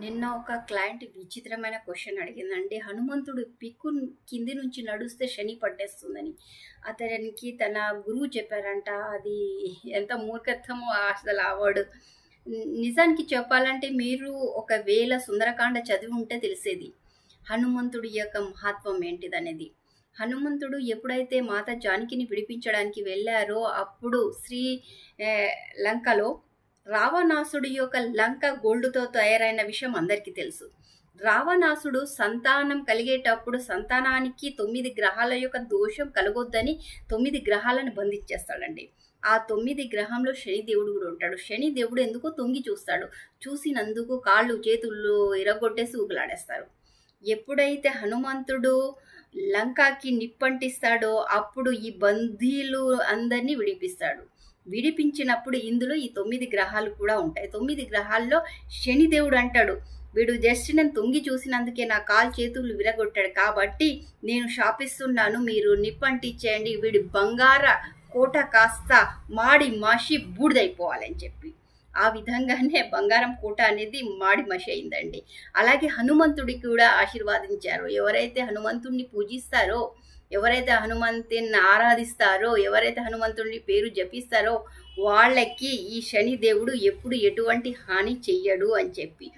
నిన్న ఒక క్లయింట్ విచిత్రమైన క్వశ్చన్ అడిగిందండి. హనుమంతుడు పిక్కు కింది నుంచి నడుస్తే శని పట్టేస్తుందని. అతనికి తన గురువు చెప్పారంట. అది ఎంత మూర్ఖత్వమో అసలు ఆ వర్డ్. నిజానికి చెప్పాలంటే మీరు ఒకవేళ సుందరకాండ చదివి ఉంటే తెలిసేది హనుమంతుడి యొక్క మహత్వం ఏంటిదనేది. హనుమంతుడు ఎప్పుడైతే మాత జానకిని విడిపించడానికి వెళ్ళారో అప్పుడు లంకలో రావణాసుడి యొక్క లంక గోల్డ్తో తయారైన విషయం అందరికీ తెలుసు. రావణాసుడు సంతానం కలిగేటప్పుడు సంతానానికి 9 గ్రహాల యొక్క దోషం కలగొద్దని 9 గ్రహాలను బంధించేస్తాడండి. ఆ 9 గ్రహంలో శనిదేవుడు కూడా ఉంటాడు. శనిదేవుడు ఎందుకో తొంగి చూస్తాడు. చూసినందుకు కాళ్ళు చేతుల్లో ఇరగొట్టేసి ఊగులాడేస్తారు. ఎప్పుడైతే హనుమంతుడు లంకాకి నిప్పంటిస్తాడో అప్పుడు ఈ బందీలు అందరినీ విడిపిస్తాడు. విడిపించినప్పుడు ఇందులో ఈ 9 గ్రహాలు కూడా ఉంటాయి. 9 గ్రహాల్లో శనిదేవుడు అంటాడు, వీడు జస్ట్ నేను తొంగి చూసినందుకే నా కాలు చేతులు విరగొట్టాడు కాబట్టి నేను శాపిస్తున్నాను, మీరు నిప్పంటించేయండి, వీడి బంగార కోట కాస్త మాడి మసి బూడిదైపోవాలని చెప్పి. ఆ విధంగానే బంగారం కోట అనేది మాడి మసి అయిందండి. అలాగే హనుమంతుడికి కూడా ఆశీర్వాదించారు. ఎవరైతే హనుమంతుడిని పూజిస్తారో, ఎవరైతే హనుమంతుని ఆరాధిస్తారో, ఎవరైతే హనుమంతుడి పేరు జపిస్తారో వాళ్ళకి ఈ శని దేవుడు ఎప్పుడు ఎటువంటి హాని చెయ్యడు అని చెప్పి.